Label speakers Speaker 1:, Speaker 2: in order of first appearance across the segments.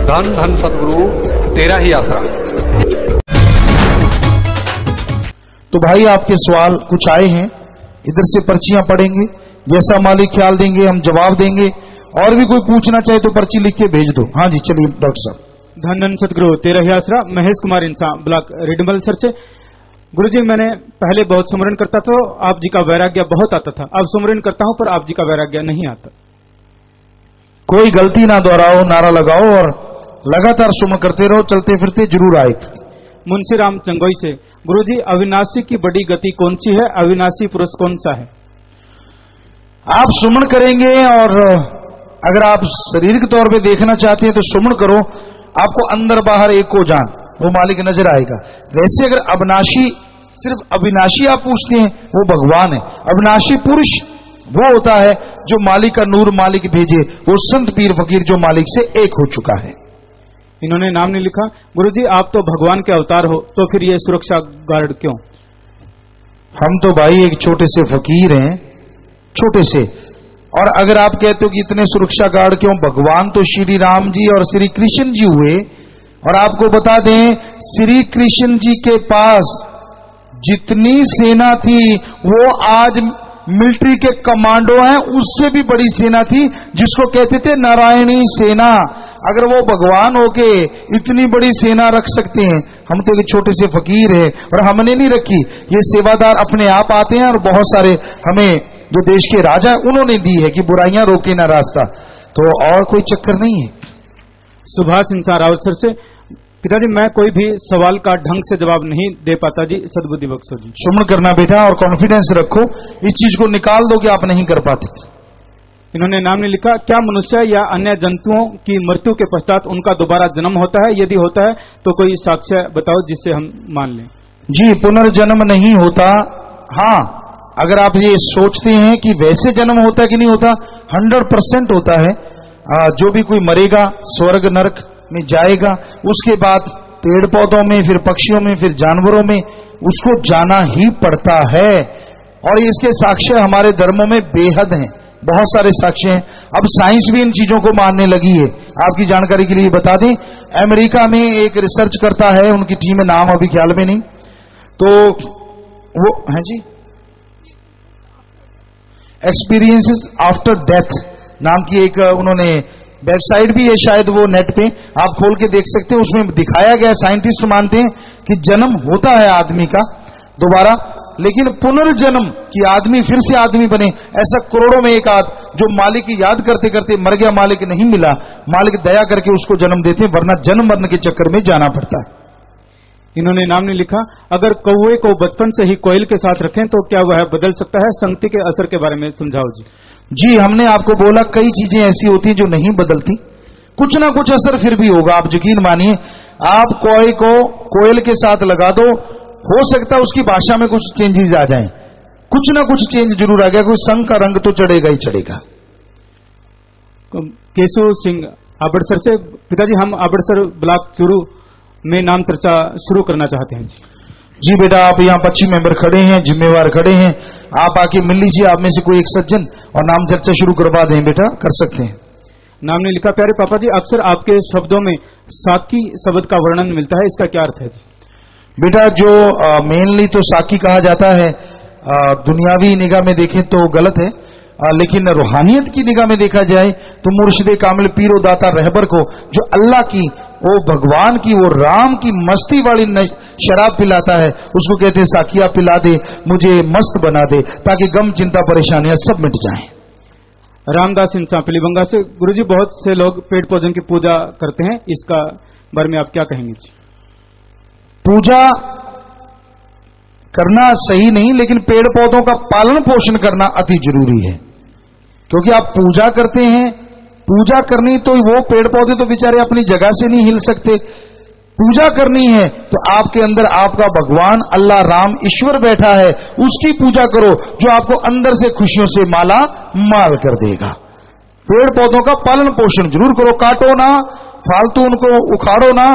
Speaker 1: धन धन सदगुरु तेरा ही आसरा।
Speaker 2: तो भाई आपके सवाल कुछ आए हैं, इधर से पर्चियां पढ़ेंगे, जैसा मालिक ख्याल देंगे हम जवाब देंगे, और भी कोई पूछना चाहे तो पर्ची लिख के भेज दो। हाँ जी चलिए डॉक्टर साहब।
Speaker 3: धन धन सतगुरु तेरा ही आसरा। महेश कुमार इंसा, ब्लॉक रिडमल सर से। गुरुजी मैंने पहले बहुत सुमरन करता था, आप जी का वैराग्य बहुत आता था। अब सुमरन करता हूं पर आप जी का वैराग्य नहीं आता।
Speaker 2: कोई गलती ना दोहराओ, नारा लगाओ और लगातार सुमन करते रहो, चलते फिरते जरूर आए।
Speaker 3: मुंशी राम चंगोई से। गुरुजी अविनाशी की बड़ी गति कौन सी है, अविनाशी पुरुष कौन सा है?
Speaker 2: आप सुमन करेंगे और अगर आप शारीरिक तौर पे देखना चाहते हैं तो सुमन करो, आपको अंदर बाहर एक को जान, वो मालिक नजर आएगा। वैसे अगर अविनाशी, सिर्फ अविनाशी आप पूछते हैं, वो भगवान है। अविनाशी पुरुष वो होता है जो मालिक का नूर मालिक भेजे, वो संत पीर फकीर जो मालिक से एक हो चुका है।
Speaker 3: इन्होंने नाम नहीं लिखा। गुरुजी आप तो भगवान के अवतार हो, तो फिर ये सुरक्षा गार्ड क्यों?
Speaker 2: हम तो भाई एक छोटे से फकीर हैं, छोटे से। और अगर आप कहते हो कि इतने सुरक्षा गार्ड क्यों, भगवान तो श्री राम जी और श्री कृष्ण जी हुए। और आपको बता दें, श्री कृष्ण जी के पास जितनी सेना थी वो आज मिलिट्री के कमांडो हैं, उससे भी बड़ी सेना थी जिसको कहते थे नारायणी सेना। अगर वो भगवान होके इतनी बड़ी सेना रख सकते हैं, हम तो एक छोटे से फकीर हैं और हमने नहीं रखी। ये सेवादार अपने आप आते हैं और बहुत सारे हमें जो देश के राजा उन्होंने दी है कि बुराइयां रोके ना रास्ता, तो और कोई चक्कर नहीं है।
Speaker 3: सुभाष इंसान रावत सर से। पिताजी मैं कोई भी सवाल का ढंग से जवाब नहीं दे पाता जी, सद्बुद्धि बख्शो जी।
Speaker 2: सुमन करना बेटा और कॉन्फिडेंस रखो, इस चीज को निकाल दो कि आप नहीं कर पाते।
Speaker 3: इन्होंने नाम नहीं लिखा। क्या मनुष्य या अन्य जंतुओं की मृत्यु के पश्चात उनका दोबारा जन्म होता है? यदि होता है तो कोई साक्ष्य बताओ जिससे हम मान लें।
Speaker 2: जी पुनर्जन्म नहीं होता। हाँ अगर आप ये सोचते हैं कि वैसे जन्म होता है कि नहीं होता, 100% होता है। जो भी कोई मरेगा स्वर्ग नरक में जाएगा, उसके बाद पेड़ पौधों में, फिर पक्षियों में, फिर जानवरों में उसको जाना ही पड़ता है। और इसके साक्ष्य हमारे धर्मों में बेहद हैं, बहुत सारे साक्ष्य हैं। अब साइंस भी इन चीजों को मानने लगी है। आपकी जानकारी के लिए बता दें, अमेरिका में एक रिसर्च करता है, उनकी टीम में नाम अभी ख्याल में नहीं, तो वो है जी एक्सपीरियंसेस आफ्टर डेथ नाम की एक उन्होंने वेबसाइट भी है, शायद वो नेट पे आप खोल के देख सकते हैं। उसमें दिखाया गया, साइंटिस्ट मानते हैं कि जन्म होता है आदमी का दोबारा, लेकिन पुनर्जन्म कि आदमी फिर से आदमी बने, ऐसा करोड़ों में एक आध जो मालिक की याद करते करते मर गया, मालिक नहीं मिला, मालिक दया करके उसको जन्म देते, वरना जन्म मरण के चक्कर में जाना पड़ता है।
Speaker 3: इन्होंने नाम नहीं लिखा। अगर कौवे को बचपन से ही कोयल के साथ रखें तो क्या वह बदल सकता है? संगति के असर के बारे में समझाओ जी।
Speaker 2: जी हमने आपको बोला कई चीजें ऐसी होती हैं जो नहीं बदलती, कुछ ना कुछ असर फिर भी होगा। आप यकीन मानिए, आप कोई को कोयल के साथ लगा दो, हो सकता है उसकी भाषा में कुछ चेंजेस आ जाएं, कुछ ना कुछ चेंज जरूर आ गया, कोई संग का रंग तो चढ़ेगा ही चढ़ेगा।
Speaker 3: केशव सिंह आबड़सर से। पिताजी हम आबड़सर ब्लॉक चूरू में नाम चर्चा शुरू करना चाहते हैं जी।
Speaker 2: जी बेटा आप यहाँ 25 मेंबर खड़े हैं, जिम्मेवार खड़े हैं, आप आके मिल लीजिए, आप में से कोई एक सज्जन, और नाम चर्चा शुरू करवा दें बेटा, कर सकते हैं।
Speaker 3: नाम नहीं लिखा। प्यारे पापा जी अक्सर आपके शब्दों में साकी शब्द का वर्णन मिलता है, इसका क्या अर्थ है जी?
Speaker 2: बेटा जो मेनली तो साकी कहा जाता है, दुनियावी निगाह में देखें तो गलत है, लेकिन रूहानियत की निगाह में देखा जाए तो मुर्शिदे कामिल पीरो दाता रहबर को जो अल्लाह की, वो भगवान की, वो राम की मस्ती वाली शराब पिलाता है, उसको कहते हैं साकिया पिला दे, मुझे मस्त बना दे, ताकि गम चिंता परेशानियां सब मिट जाएं।
Speaker 3: रामदास इंसान पिलीबंगा से। गुरुजी बहुत से लोग पेड़ पौधों की पूजा करते हैं, इसका बारे में आप क्या कहेंगे जी?
Speaker 2: पूजा करना सही नहीं, लेकिन पेड़ पौधों का पालन पोषण करना अति जरूरी है, क्योंकि आप पूजा करते हैं, पूजा करनी तो वो पेड़ पौधे तो बेचारे अपनी जगह से नहीं हिल सकते, पूजा करनी है तो आपके अंदर आपका भगवान अल्लाह राम ईश्वर बैठा है, उसकी पूजा करो जो आपको अंदर से खुशियों से माला माल कर देगा। पेड़ पौधों का पालन पोषण जरूर करो, काटो ना, फालतू उनको उखाड़ो ना,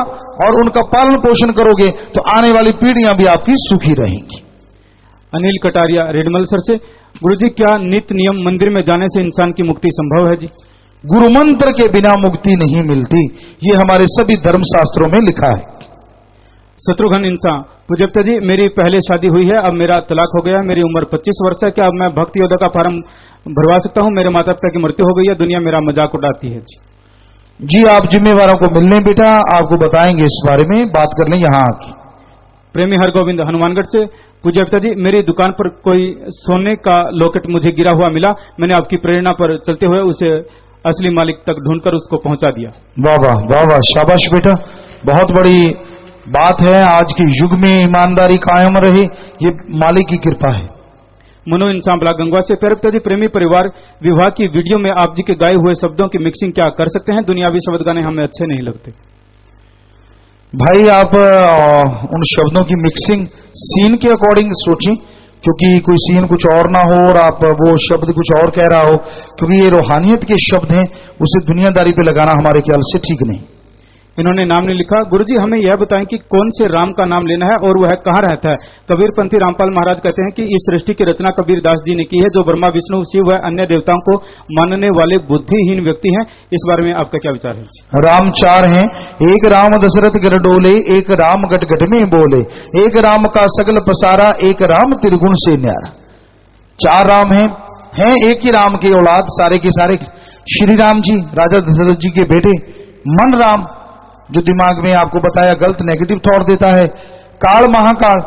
Speaker 2: और उनका पालन पोषण करोगे तो आने वाली पीढ़ियां भी आपकी सुखी रहेंगी।
Speaker 3: अनिल कटारिया रेडमल सर से। गुरुजी क्या नित्य नियम मंदिर में जाने से इंसान की मुक्ति संभव है जी?
Speaker 2: गुरु मंत्र के बिना मुक्ति नहीं मिलती। ये हमारे सभी धर्म शास्त्रों में लिखा है।
Speaker 3: शत्रुघ्न इंसान, पूज्यता जी मेरी पहले शादी हुई है, अब मेरा तलाक हो गया है, मेरी उम्र 25 वर्ष है, क्या अब मैं भक्ति योद्धा का फॉर्म भरवा सकता हूं? मेरे माता पिता की मृत्यु हो गई है, दुनिया मेरा मजाक उड़ाती है।
Speaker 2: जी आप जिम्मेवारों को मिलने बेटा, आपको बताएंगे इस बारे में, बात कर लें यहां आके।
Speaker 3: प्रेमी हरगोविंद हनुमानगढ़ से, पूज्य पिताजी मेरी दुकान पर कोई सोने का लॉकेट मुझे गिरा हुआ मिला, मैंने आपकी प्रेरणा पर चलते हुए उसे असली मालिक तक ढूंढकर उसको पहुंचा दिया। वाह वाह वाह वाह, शाबाश बेटा, बहुत बड़ी बात है। आज के युग में ईमानदारी कायम रहे, ये मालिक की कृपा है। मनो इंसान ब्लॉक गंगवा से, प्यारे पिताजी प्रेमी परिवार विवाह की वीडियो में आप जी के गाए हुए शब्दों की मिक्सिंग क्या कर सकते हैं? दुनियावी शब्द गाने हमें अच्छे नहीं लगते। भाई आप उन शब्दों की मिक्सिंग सीन के अकॉर्डिंग सोचें, क्योंकि कोई सीन कुछ और ना हो और आप वो शब्द कुछ और कह रहा हो, क्योंकि ये रूहानियत के शब्द हैं, उसे दुनियादारी पे लगाना हमारे ख्याल से ठीक नहीं। इन्होंने नाम नहीं लिखा। गुरुजी हमें यह बताएं कि कौन से राम का नाम लेना है और वह कहाँ रहता है? कबीरपंथी रामपाल महाराज कहते हैं कि इस सृष्टि की रचना कबीर दास जी ने की है, जो ब्रह्मा विष्णु शिव व अन्य देवताओं को मानने वाले बुद्धिहीन व्यक्ति हैं। इस बारे में आपका क्या विचार है? राम चार हैं, एक राम दशरथ गर डोले, एक राम गट गट में बोले, एक राम का सगल पसारा, एक राम त्रिगुण से न्यारा। चार राम हैं एक ही राम की औलाद सारे के सारे। श्री राम जी राजा दशरथ जी के बेटे, मन राम जो दिमाग में आपको बताया गलत नेगेटिव थॉट देता है, काल महाकाल,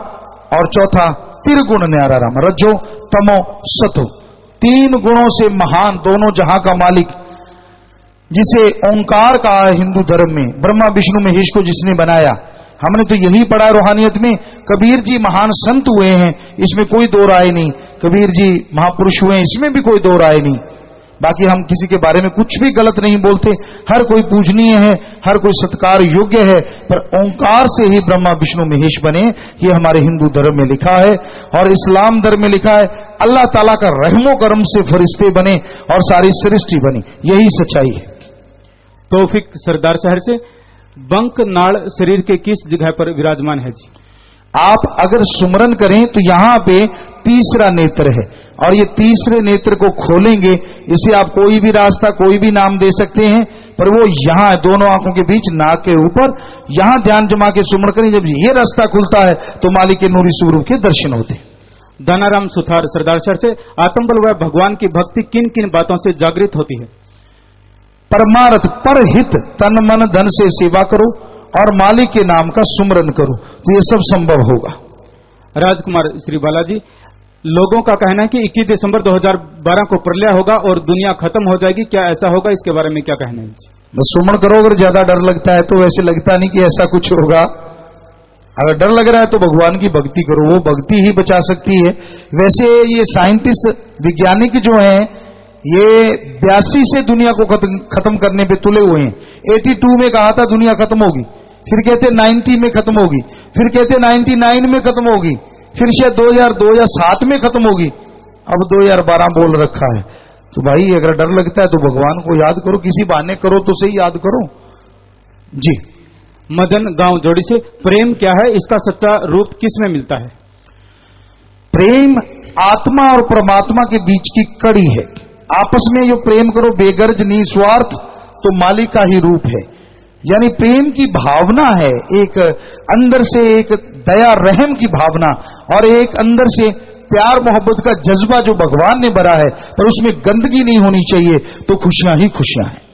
Speaker 3: और चौथा त्रिगुण न्यारा राम, रजो तमो सतो, तीन गुणों से महान, दोनों जहां का मालिक, जिसे ओंकार कहा है हिंदू धर्म में, ब्रह्मा विष्णु महेश को जिसने बनाया। हमने तो यही पढ़ा रूहानियत में। कबीर जी महान संत हुए हैं, इसमें कोई दो राय नहीं। कबीर जी महापुरुष हुए हैं, इसमें भी कोई दो राय नहीं। बाकी हम किसी के बारे में कुछ भी गलत नहीं बोलते, हर कोई पूजनीय है, हर कोई सत्कार योग्य है, पर ओंकार से ही ब्रह्मा विष्णु महेश बने, ये हमारे हिंदू धर्म में लिखा है। और इस्लाम धर्म में लिखा है अल्लाह ताला का रहमो करम से फरिश्ते बने और सारी सृष्टि बनी, यही सच्चाई है। तौफिक सरदार शहर से, बंक नाड़ शरीर के किस जगह पर विराजमान है जी? आप अगर सुमरन करें तो यहां पे तीसरा नेत्र है, और ये तीसरे नेत्र को खोलेंगे, इसे आप कोई भी रास्ता कोई भी नाम दे सकते हैं, पर वो यहां है, दोनों आंखों के बीच, नाक के ऊपर, यहां ध्यान जमा के सुमरन करें। जब ये रास्ता खुलता है तो मालिक के नूरी स्वरूप के दर्शन होते हैं। दानाराम सुथार सरदार शहर से, आत्मबल व भगवान की भक्ति किन किन बातों से जागृत होती है? परमार्थ पर हित, तन मन धन से सेवा करो और मालिक के नाम का सुमरन करो, तो ये सब संभव होगा। राजकुमार श्री बालाजी, लोगों का कहना है कि 21 दिसंबर 2012 को प्रलय होगा और दुनिया खत्म हो जाएगी, क्या ऐसा होगा? इसके बारे में क्या कहना है? बस सुमन करो, अगर ज्यादा डर लगता है तो। वैसे लगता नहीं कि ऐसा कुछ होगा। अगर डर लग रहा है तो भगवान की भक्ति करो, वो भक्ति ही बचा सकती है। वैसे ये साइंटिस्ट वैज्ञानिक जो हैं, ये 82 से दुनिया को खत्म करने पे तुले हुए हैं। 82 में कहा था दुनिया खत्म होगी, फिर कहते 90 में खत्म होगी, फिर कहते 99 में खत्म होगी, फिर शायद 2007 में खत्म होगी, अब 2012 बोल रखा है। तो भाई अगर डर लगता है तो भगवान को याद करो, किसी बहाने करो तो सही याद करो जी। मदन गांव जोड़ी से, प्रेम क्या है, इसका सच्चा रूप किस में मिलता है? प्रेम आत्मा और परमात्मा के बीच की कड़ी है। आपस में जो प्रेम करो बेगर्ज निस्वार्थ, तो मालिक का ही रूप है। यानी प्रेम की भावना है, एक अंदर से एक दया रहम की भावना, और एक अंदर से प्यार मोहब्बत का जज्बा जो भगवान ने भरा है, पर उसमें गंदगी नहीं होनी चाहिए, तो खुशियां ही खुशियां हैं।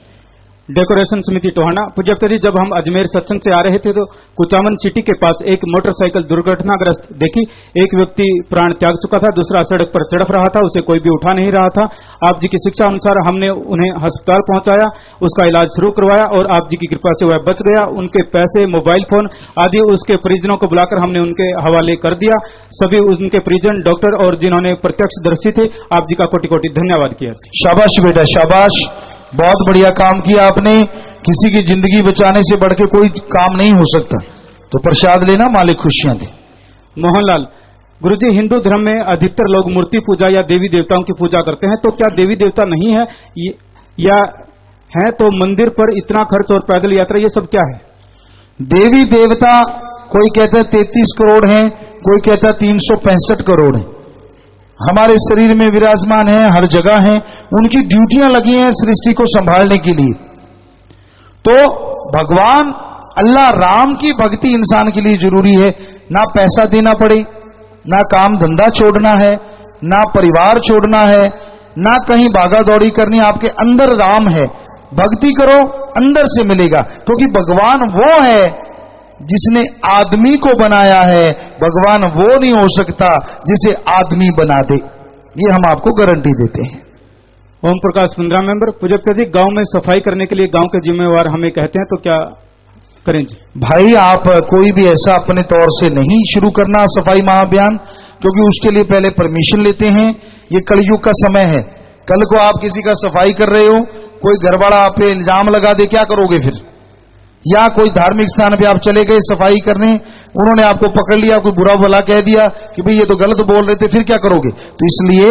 Speaker 3: डेकोरेशन समिति टोहाना, पूज्यप्त जी जब हम अजमेर सत्संग से आ रहे थे तो कुचामन सिटी के पास एक मोटरसाइकिल दुर्घटनाग्रस्त देखी। एक व्यक्ति प्राण त्याग चुका था, दूसरा सड़क पर तड़फ रहा था, उसे कोई भी उठा नहीं रहा था। आप जी की शिक्षा अनुसार हमने उन्हें अस्पताल पहुंचाया, उसका इलाज शुरू करवाया और आप जी की कृपा से वह बच गया। उनके पैसे, मोबाइल फोन आदि उसके परिजनों को बुलाकर हमने उनके हवाले कर दिया। सभी उनके परिजन, डॉक्टर और जिन्होंने प्रत्यक्षदर्शी थे, आप जी का कोटि कोटि धन्यवाद किया। शाबाश बेटा शाबाश, बहुत बढ़िया काम किया आपने। किसी की जिंदगी बचाने से बढ़ के कोई काम नहीं हो सकता, तो प्रसाद लेना, मालिक खुशियां दे। मोहनलाल, गुरुजी हिंदू धर्म में अधिकतर लोग मूर्ति पूजा या देवी देवताओं की पूजा करते हैं, तो क्या देवी देवता नहीं है या है तो मंदिर पर इतना खर्च और पैदल यात्रा, ये सब क्या है? देवी देवता कोई कहता है 33 करोड़ हैं, कोई कहता है 365 करोड़ है।
Speaker 2: हमारे शरीर में विराजमान है, हर जगह हैं, उनकी ड्यूटियां लगी हैं सृष्टि को संभालने के लिए। तो भगवान अल्लाह राम की भक्ति इंसान के लिए जरूरी है। ना पैसा देना पड़े, ना काम धंधा छोड़ना है, ना परिवार छोड़ना है, ना कहीं भागा दौड़ी करनी, आपके अंदर राम है। भक्ति करो, अंदर से मिलेगा, क्योंकि भगवान वो है जिसने आदमी को बनाया है। भगवान वो नहीं हो सकता जिसे आदमी बना दे, ये हम आपको गारंटी देते हैं।
Speaker 3: ओम प्रकाश 15 मेंबर। पूजक जी, गांव में सफाई करने के लिए गांव के जिम्मेवार हमें कहते हैं, तो क्या करें जी?
Speaker 2: भाई आप कोई भी ऐसा अपने तौर से नहीं शुरू करना सफाई महाअभियान, क्योंकि उसके लिए पहले परमिशन लेते हैं। ये कलयुग का समय है। कल को आप किसी का सफाई कर रहे हो, कोई घरवाला आप पे इल्जाम लगा दे, क्या करोगे फिर? या कोई धार्मिक स्थान पे आप चले गए सफाई करने, उन्होंने आपको पकड़ लिया, कोई बुरा भला कह दिया कि भाई ये तो गलत बोल रहे थे, फिर क्या करोगे? तो इसलिए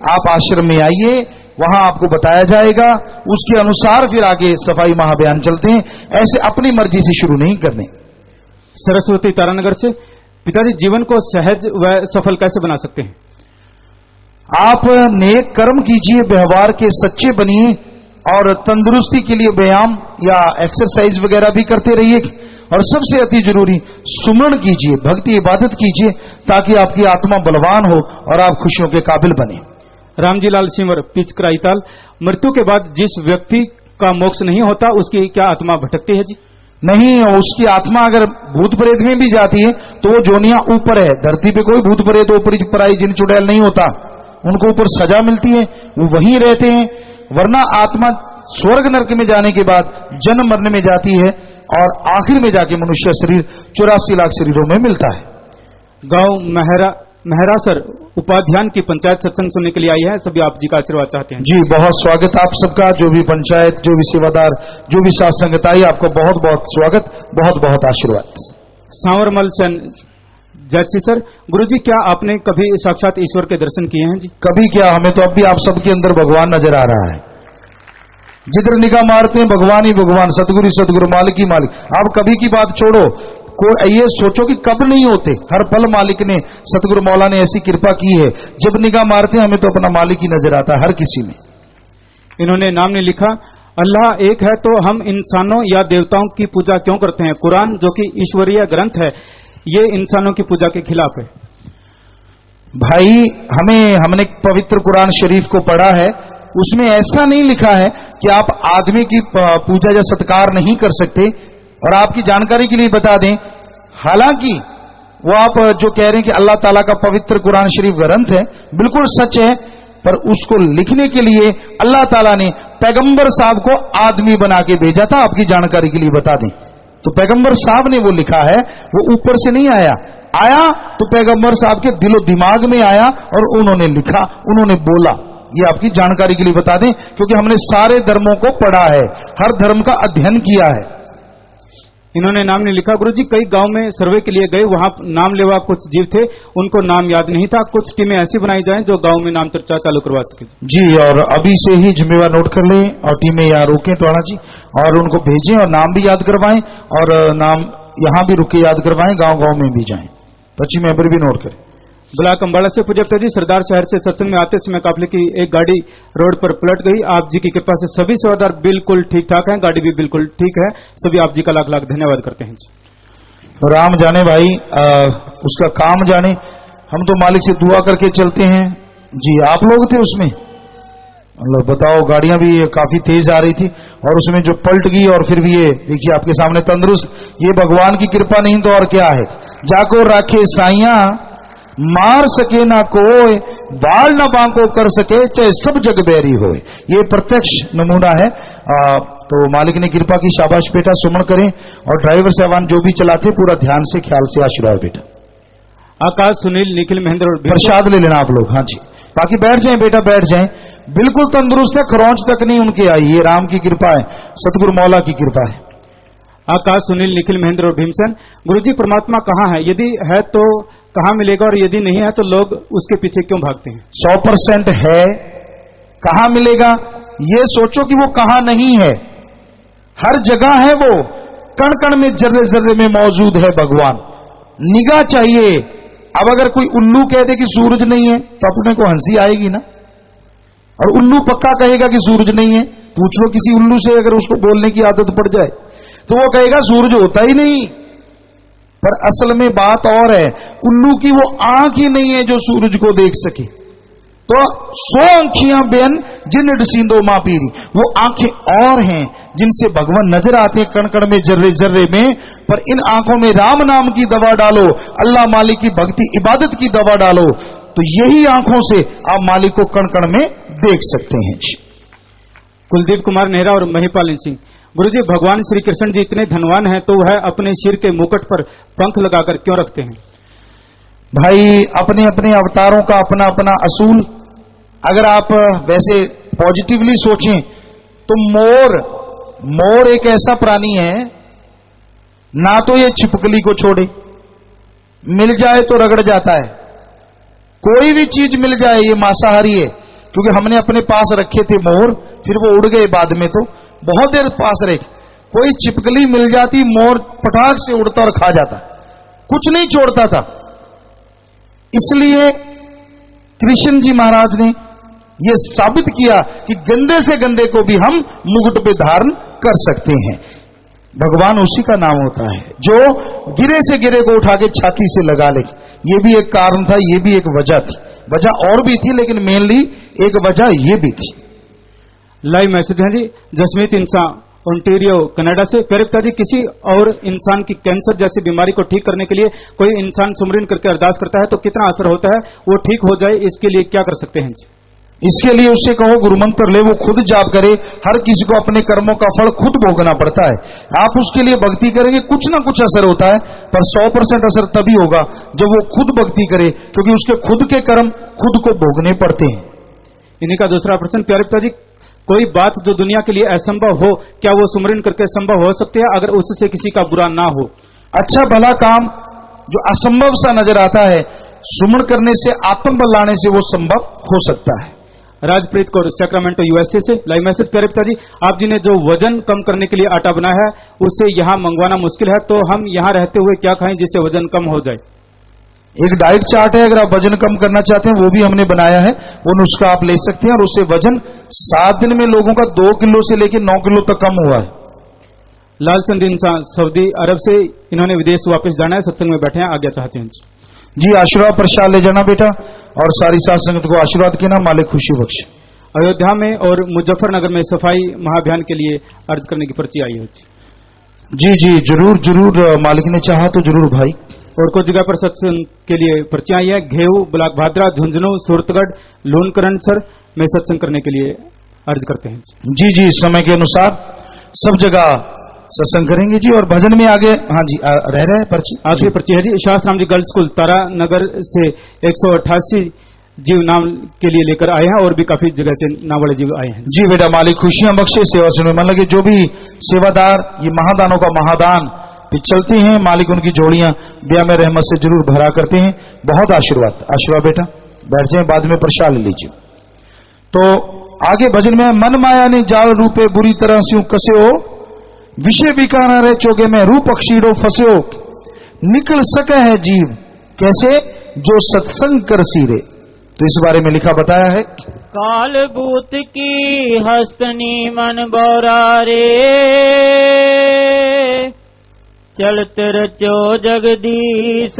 Speaker 2: आप आश्रम में आइए, वहां आपको बताया जाएगा, उसके अनुसार फिर आगे सफाई महाअभियान चलते हैं। ऐसे अपनी मर्जी से शुरू नहीं करने।
Speaker 3: सरस्वती तारानगर से, पिताजी जीवन को सहज व सफल कैसे बना सकते हैं?
Speaker 2: आप नेक कर्म कीजिए, व्यवहार के सच्चे बनिए, और तंदुरुस्ती के लिए व्यायाम या एक्सरसाइज वगैरह भी करते रहिए। और सबसे अति जरूरी सुमरण कीजिए, भक्ति इबादत कीजिए, ताकि आपकी आत्मा बलवान हो और आप खुशियों के काबिल बने।
Speaker 3: रामजी लाल सिंवर, पिचकराईताल, मृत्यु के बाद जिस व्यक्ति का मोक्ष नहीं होता उसकी क्या आत्मा भटकती है जी?
Speaker 2: नहीं, उसकी आत्मा अगर भूत प्रेत में भी जाती है तो वो जोनियां ऊपर है। धरती पे कोई भूत प्रेत ऊपरी पराई जिन चुड़ैल नहीं होता, उनको ऊपर सजा मिलती है, वो वहीं रहते हैं। वरना आत्मा स्वर्ग नरक में जाने के बाद जन्म मरने में जाती है, और आखिर में जाके मनुष्य शरीर 84 लाख शरीरों में मिलता है।
Speaker 3: गांव महरासर उपाध्यान की पंचायत सत्संग सुनने के लिए आई है, सभी आप जी का आशीर्वाद चाहते हैं।
Speaker 2: जी बहुत स्वागत आप सबका, जो भी पंचायत, जो भी सेवादार, जो भी साथ संगत आई, आपको बहुत बहुत स्वागत, बहुत बहुत आशीर्वाद।
Speaker 3: सांवरमल सेन जैसी सर, गुरुजी क्या आपने कभी साक्षात ईश्वर के दर्शन किए हैं जी?
Speaker 2: कभी क्या, हमें तो अब भी आप सबके अंदर भगवान नजर आ रहा है। जिधर निगाह मारते हैं भगवान ही भगवान, सतगुरु सतगुरु, मालिक ही मालिक। आप कभी की बात छोड़ो, कोई ये सोचो कि कब नहीं होते, हर पल मालिक ने, सतगुरु मौला ने ऐसी कृपा की है, जब निगाह मारते हैं हमें तो अपना मालिक ही नजर आता है हर किसी में।
Speaker 3: इन्होंने नाम ने लिखा, अल्लाह एक है तो हम इंसानों या देवताओं की पूजा क्यों करते हैं? कुरान जो कि ईश्वरीय ग्रंथ है, ये इंसानों की पूजा के खिलाफ है।
Speaker 2: भाई हमने पवित्र कुरान शरीफ को पढ़ा है, उसमें ऐसा नहीं लिखा है कि आप आदमी की पूजा या सत्कार नहीं कर सकते। और आपकी जानकारी के लिए बता दें, हालांकि वो आप जो कह रहे हैं कि अल्लाह ताला का पवित्र कुरान शरीफ ग्रंथ है, बिल्कुल सच है, पर उसको लिखने के लिए अल्लाह ताला ने पैगंबर साहब को आदमी बना के भेजा था। आपकी जानकारी के लिए बता दें, तो पैगंबर साहब ने वो लिखा है, वो ऊपर से नहीं आया तो पैगंबर साहब के दिलो दिमाग में आया और उन्होंने लिखा, उन्होंने बोला। ये आपकी जानकारी के लिए बता दें, क्योंकि हमने सारे धर्मों को पढ़ा है, हर धर्म का अध्ययन किया है।
Speaker 3: इन्होंने नाम नहीं लिखा, गुरुजी कई गांव में सर्वे के लिए गए, वहां नाम लेवा कुछ जीव थे, उनको नाम याद नहीं था। कुछ टीमें ऐसी बनाई जाएं जो गांव में नाम चर्चा चालू करवा सके
Speaker 2: जी, और अभी से ही जिम्मेवार नोट कर लें और टीमें यहाँ रोकें टोड़ा जी, और उनको भेजें और नाम भी याद करवाएं, और नाम यहां भी रुके याद करवाएं, गांव गांव में भी जाएं। 25 मेंबर भी नोट करें।
Speaker 3: ब्लॉक अम्बाड़ा से पूजक जी, सरदार शहर से सत्संग में आते समय काफिले की एक गाड़ी रोड पर पलट गई। आप जी की कृपा से सभी सेवादार बिल्कुल ठीक ठाक हैं, गाड़ी भी बिल्कुल ठीक है। सभी आप जी का लाख लाख धन्यवाद करते हैं जी।
Speaker 2: राम जाने भाई, उसका काम जाने, हम तो मालिक से दुआ करके चलते हैं जी। आप लोग थे उसमें, मतलब बताओ, गाड़ियां भी काफी तेज आ रही थी और उसमें जो पलट गई, और फिर भी ये देखिए आपके सामने तंदुरुस्त, ये भगवान की कृपा नहीं तो और क्या है। जाको राखे साइया मार सके ना कोई, बाल ना बांको कर सके, चाहे सब जग बैरी होए। ये प्रत्यक्ष नमूना है। तो मालिक ने कृपा की, शाबाश बेटा, सुमन करें। और ड्राइवर साहबान जो भी चलाते पूरा ध्यान से, ख्याल से आशीर्वाद बेटा।
Speaker 3: आकाश, सुनील, निखिल, महेंद्र और
Speaker 2: प्रसाद ले लेना आप लोग। हाँ जी, बाकी बैठ जाएं बेटा, बैठ जाएं, बिल्कुल तंदुरुस्त है, खरोंच तक नहीं उनके आई। ये राम की कृपा है, सतगुरु मौला की कृपा है।
Speaker 3: आकाश, सुनील, निखिल, महेंद्र और भीमसेन, गुरुजी परमात्मा कहाँ है? यदि है तो कहाँ मिलेगा, और यदि नहीं है तो लोग उसके पीछे क्यों भागते हैं?
Speaker 2: 100% है। कहाँ मिलेगा ये सोचो कि वो कहाँ नहीं है, हर जगह है वो, कण कण में, जर्रे जर्रे में मौजूद है भगवान। निगाह चाहिए, अब अगर कोई उल्लू कह दे कि सूरज नहीं है तो अपने को हंसी आएगी ना, और उल्लू पक्का कहेगा कि सूरज नहीं है। पूछ लो किसी उल्लू से, अगर उसको बोलने की आदत पड़ जाए तो वो कहेगा सूरज होता ही नहीं। पर असल में बात और है, उल्लू की वो आंख ही नहीं है जो सूरज को देख सके। तो 100 आंखियां बेन जिन डसींदो मां पीरी, वो आंखें और हैं जिनसे भगवान नजर आते हैं कण कण में, जर्रे जर्रे में। पर इन आंखों में राम नाम की दवा डालो, अल्लाह मालिक की भक्ति इबादत की दवा डालो, तो यही आंखों से आप मालिक को कण कण में देख सकते हैं।
Speaker 3: कुलदीप कुमार नेहरा और महिपाल सिंह, गुरुजी भगवान श्री कृष्ण जी इतने धनवान हैं तो वह अपने सिर के मुकुट पर पंख लगाकर क्यों रखते हैं?
Speaker 2: भाई अपने अपने अवतारों का अपना अपना असूल। अगर आप वैसे पॉजिटिवली सोचें तो मोर एक ऐसा प्राणी है, ना तो ये छिपकली को छोड़े, मिल जाए तो रगड़ जाता है। कोई भी चीज मिल जाए, ये मांसाहारी है। क्योंकि हमने अपने पास रखे थे मोर, फिर वो उड़ गए बाद में, तो बहुत देर पास रहे। कोई छिपकली मिल जाती, मोर पटाख से उड़ता और खा जाता, कुछ नहीं छोड़ता था। इसलिए कृष्ण जी महाराज ने यह साबित किया कि गंदे से गंदे को भी हम मुकुट पे धारण कर सकते हैं। भगवान उसी का नाम होता है जो गिरे से गिरे को उठा के छाती से लगा ले। यह भी एक कारण था, यह भी एक वजह थी। वजह और भी थी, लेकिन मेनली एक वजह यह भी थी।
Speaker 3: लाइव मैसेज है जी, जसमीत इंसान ओंटेरियो कनाडा से। प्रेरिता जी, किसी और इंसान की कैंसर जैसी बीमारी को ठीक करने के लिए कोई इंसान सुमरन करके अरदास करता है तो कितना असर होता है, वो ठीक हो जाए, इसके लिए क्या कर सकते हैं जी?
Speaker 2: इसके लिए उससे कहो गुरु मंत्र ले, वो खुद जाप करे। हर किसी को अपने कर्मों का फल खुद भोगना पड़ता है। आप उसके लिए भक्ति करेंगे, कुछ ना कुछ असर होता है, पर 100% असर तभी होगा जब वो खुद भक्ति करे, क्योंकि उसके खुद के कर्म खुद को भोगने पड़ते हैं।
Speaker 3: इन्हीं का दूसरा प्रश्न, प्यारेता जी, कोई बात जो दुनिया के लिए असंभव हो, क्या वो सुमरन करके संभव हो सकती है अगर उससे किसी का बुरा ना हो?
Speaker 2: अच्छा भला काम जो असंभव सा नजर आता है, सुमन करने से, आत्मबल लाने से वो संभव हो सकता है।
Speaker 3: राजप्रीत कौर सैक्रामेंटो यूएसए से। लाइव मैसेज, प्यारेता जी, आप जी ने जो वजन कम करने के लिए आटा बनाया है उसे यहाँ मंगवाना मुश्किल है, तो हम यहाँ रहते हुए क्या खाएं जिससे वजन कम हो जाए?
Speaker 2: एक डाइट चार्ट है, अगर आप वजन कम करना चाहते हैं वो भी हमने बनाया है, वो नुस्खा आप ले सकते हैं और उससे वजन 7 दिन में लोगों का 2 किलो से लेकर 9 किलो तक कम हुआ है।
Speaker 3: लालचंद इंसान सऊदी अरब से, इन्होंने विदेश वापस जाना है, सत्संग में बैठे हैं, आज्ञा चाहते हैं
Speaker 2: जी। आशीर्वाद प्रसाद ले जाना बेटा, और सारी साथ संगत को आशीर्वाद के ना, मालिक खुशी बख्शे।
Speaker 3: अयोध्या में और मुजफ्फरनगर में सफाई महाअभियान के लिए अर्ज करने की पर्ची आई है
Speaker 2: जी। जी जरूर जरूर, मालिक ने चाहा तो जरूर भाई।
Speaker 3: और कुछ जगह पर सत्संग के लिए पर्ची आई है, घेऊ, ब्लॉक भादरा, झुंझुनू, सूरतगढ़, लूनकरणसर में सत्संग करने के लिए अर्ज करते हैं
Speaker 2: जी। जी समय के अनुसार सब जगह सत्संग करेंगे जी। और भजन में आगे, हाँ जी, रह रहे हैं पर्ची।
Speaker 3: आखिरी पर्ची है जी, शास्त्राम जी गर्ल्स स्कूल तारानगर से 188 जीव नाम के लिए लेकर आए हैं, और भी काफी जगह से नाम वाले जीव आए हैं
Speaker 2: जी। बेटा मालिक खुशियां बख्शे, सेवा से मन लगे। जो भी सेवादार ये महादानों का महादान पे चलते हैं, मालिक उनकी जोड़ियां दया में रहमत से जरूर भरा करते हैं। बहुत आशीर्वाद। आशीर्वाद बेटा, बैठ जाए, बाद में प्रसाद ले लीजिए। तो आगे भजन में, मन माया ने जाल रूपे बुरी तरह से कसे हो, विषय बिकाना रहे चोगे में रूप अक्षीड़ो फंसे हो, निकल सके है जीव कैसे जो सत्संग कर सीरे। तो इस बारे में लिखा बताया है,
Speaker 4: काल भूत की हस्तनी मन बौरा रे, चलत रचो जगदीश,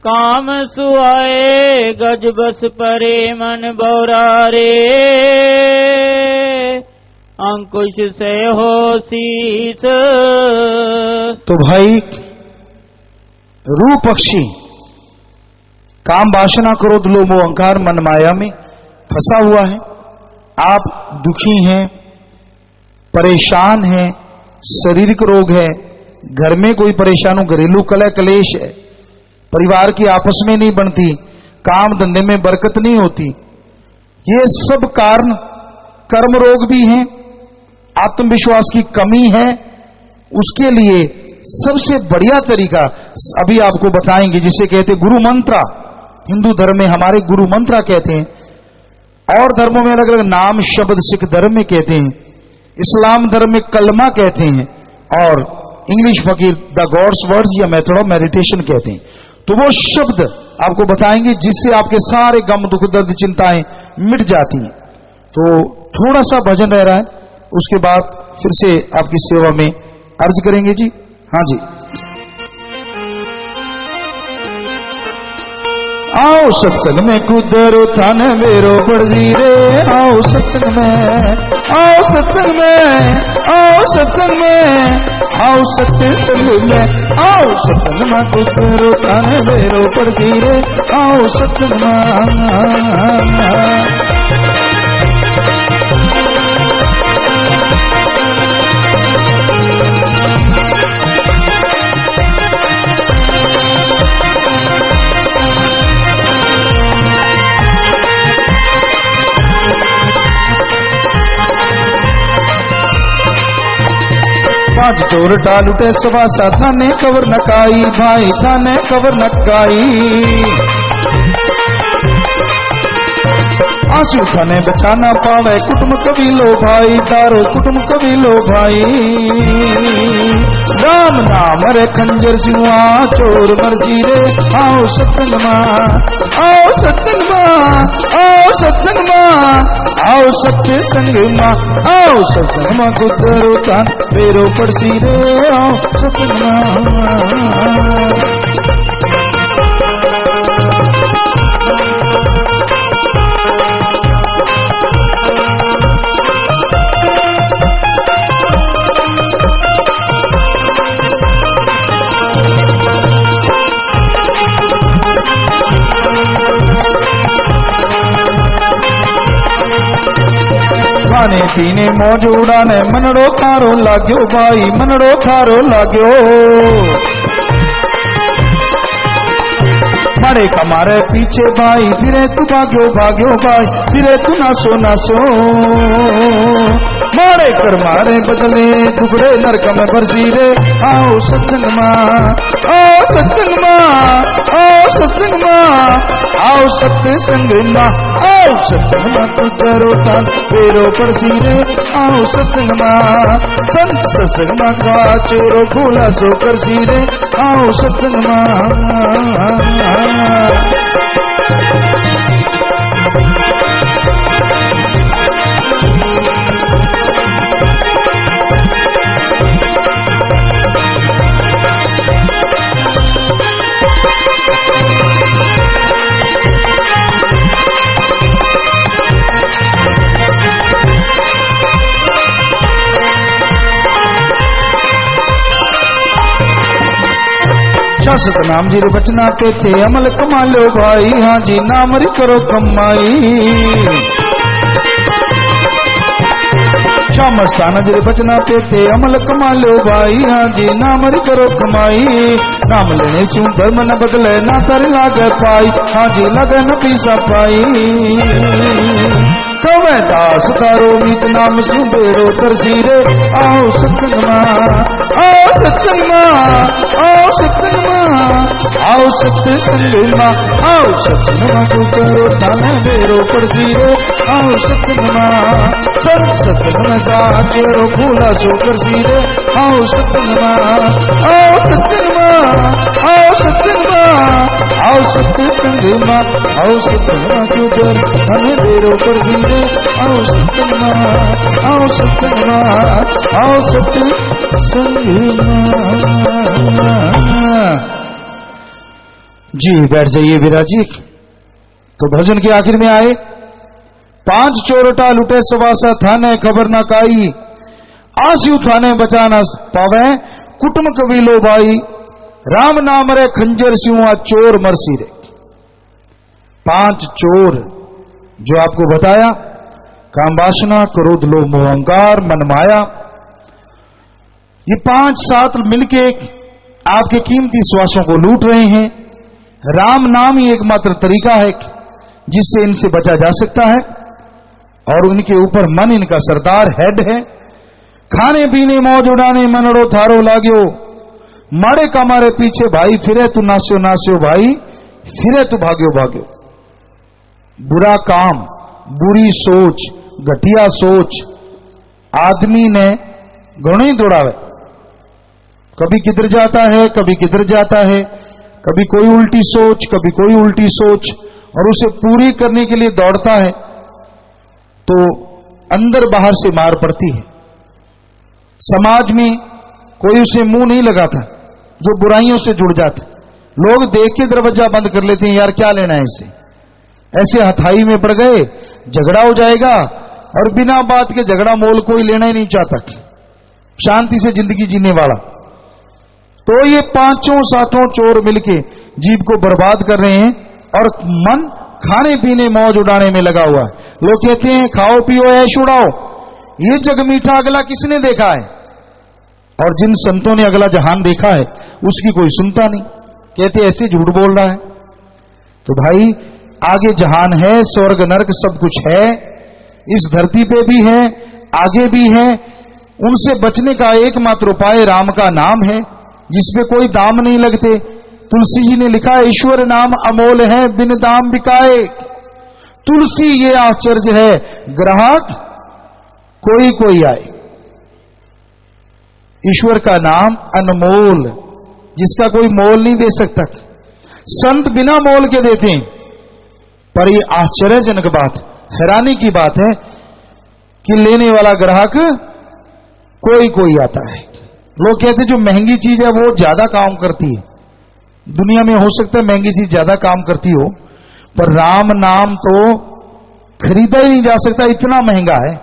Speaker 4: काम सुआए गज बस परे मन बौरा रे, अंकुश से हो शीस।
Speaker 2: तो भाई रूप पक्षी, काम वासना क्रोध लोभ अहंकार मन माया में फंसा हुआ है। आप दुखी हैं, परेशान हैं, शारीरिक रोग है, घर में कोई परेशान हो, घरेलू कलह कलेश है, परिवार की आपस में नहीं बनती, काम धंधे में बरकत नहीं होती, ये सब कारण कर्म रोग भी हैं, आत्मविश्वास की कमी है। उसके लिए सबसे बढ़िया तरीका अभी आपको बताएंगे, जिसे कहते गुरु मंत्र। हिंदू धर्म में हमारे गुरु मंत्र कहते हैं, और धर्मों में अलग अलग नाम शब्द, सिख धर्म में कहते हैं, इस्लाम धर्म में कलमा कहते हैं, और इंग्लिश फकीर द गॉड्स वर्ड्स या मेथड ऑफ मेडिटेशन कहते हैं। तो वो शब्द आपको बताएंगे जिससे आपके सारे गम, दुख, दर्द, चिंताएं मिट जाती हैं। तो थोड़ा सा भजन रह रहा है, उसके बाद फिर से आपकी सेवा में अर्ज करेंगे जी। हाँ जी, आओ सत्संग में कुदरो थान मेरो बड़जी रे, आओ सत्संग में, आओ सत्संग में, आओ सत्संग में, आओ सत्संग में, आओ सत्संग में कुदरो थान मेरो बड़जी रे, आओ सत्संग में। पांच चोर डाल उठे सवासा थाने कवर नकाई, भाई थाने कवर नकाई, आंसू थाने बचाना पावे कुटुंब कबीलो भाई, तारो कुटुंब कबीलो भाई। राम नाम रे खंजर सिंहा चोर मरसी रे, आओ सत्संग मां, आओ सत्संग मां, आओ सत्संग मां, आओ सत्य संग मां, आओ सत्संग मां कुदरो थान मेरो पड़सी रे, आओ सत्संग मां। खाने पीने मौज उड़ाने मनड़ो खारो लाग्यो भाई, मनड़ो खारो लाग्यो। मारे कमारे पीछे भाई, फिरे तू भाग्यो भाग्यो भाई, फिरे तू नासो नासो। मारे कर मारे बदले टुकड़े नरक में बरसी रे, आओ सत्संग मां, आओ सत्संग मां, आओ सत्संग मां, आओ सत्य संग मां, आओ सत्संग मां कुदरो थान मेरो पड़सी रे, आओ सत्संग मां। संत सत्संग मां का चोरो भूला सो करसी रे, आओ सत्संग मां। सतनाम जी रे बचना पे थे अमल कमा लो भाई, हाँ जी नाम री करो कमाई। श्याम स्थान जी रे बचना पे थे अमल कमा लो भाई, हाँ जी नाम री करो कमाई। नाम लेने से धर्म न बदले ना तर लागे पाई, हाँ जी लगे न पीसा पाई। कवे दास तारो मीत नाम सु बेरो तरसी रे, आओ सत्संग मां, आओ सत्संग मां, आओ सत्संग मां, आओ सत्य संग मां, आओ सत्संग मां कुदरो थान मेरो पड़सी रे, आओ सत्संग मां। संत सत्संग में साचेरो भूला सो करसी रे, आओ सत्संग मां, आओ सत्संग मां, आओ सत्संग मां, आओ सत्य संग मां, आओ सत्संग मां कुदरो थान मेरो पड़सी रे, आओ सत्संग मां, आओ सत्संग मां, आओ सत्य संग मां। जी बैठ जाइए विराजी। तो भजन के आखिर में आए, पांच चोरटा लुटे सवासा थाने खबर न काई, आंसू थाने बचाना पावे कुटुंब कबीलो भाई। राम नाम रे खंजर सिंहा चोर मरसी रे। पांच चोर जो आपको बताया, काम वासना, क्रोध, लोभ, मोह, अहंकार, मन, माया, ये पांच साथ मिलके आपके कीमती श्वासों को लूट रहे हैं। राम नाम ही एकमात्र तरीका है जिससे इनसे बचा जा सकता है, और उनके ऊपर मन इनका सरदार हेड है। खाने पीने मौज उड़ाने मनड़ो थारो लाग्यो, मारे का मारे पीछे भाई, फिरे तू नास्यो नास्यो भाई, फिरे तू भाग्यो भाग्यो। बुरा काम, बुरी सोच, घटिया सोच आदमी ने घणो ही दौड़ावे, कभी किधर जाता है, कभी किधर जाता है, कभी कोई उल्टी सोच, कभी कोई उल्टी सोच, और उसे पूरी करने के लिए दौड़ता है तो अंदर बाहर से मार पड़ती है। समाज में कोई उसे मुंह नहीं लगाता, जो बुराइयों से जुड़ जाता, लोग देख के दरवाजा बंद कर लेते हैं, यार क्या लेना है इससे, ऐसे हथाई में पड़ गए, झगड़ा हो जाएगा, और बिना बात के झगड़ा मोल कोई लेना ही नहीं चाहता, शांति से जिंदगी जीने वाला। तो ये पांचों सातों चोर मिलके जीव को बर्बाद कर रहे हैं, और मन खाने पीने मौज उड़ाने में लगा हुआ है। लोग कहते हैं खाओ पियो ऐश उड़ाओ, ये जग मीठा अगला किसने देखा है? और जिन संतों ने अगला जहान देखा है उसकी कोई सुनता नहीं, कहते ऐसे झूठ बोल रहा है। तो भाई आगे जहान है, स्वर्ग नरक सब कुछ है, इस धरती पे भी है, आगे भी है। उनसे बचने का एकमात्र उपाय राम का नाम है, जिसपे कोई दाम नहीं लगते। तुलसी जी ने लिखा, ईश्वर नाम अमोल है, बिन दाम बिकाए। तुलसी ये आश्चर्य है, ग्राहक कोई कोई आए। ईश्वर का नाम अनमोल, जिसका कोई मोल नहीं दे सकता। संत बिना मोल के देते हैं। पर ये आश्चर्यजनक बात, हैरानी की बात है कि लेने वाला ग्राहक कोई कोई आता है। लोग कहते हैं जो महंगी चीज है वो ज्यादा काम करती है। दुनिया में हो सकता है महंगी चीज ज्यादा काम करती हो, पर राम नाम तो खरीदा ही नहीं जा सकता, इतना महंगा है।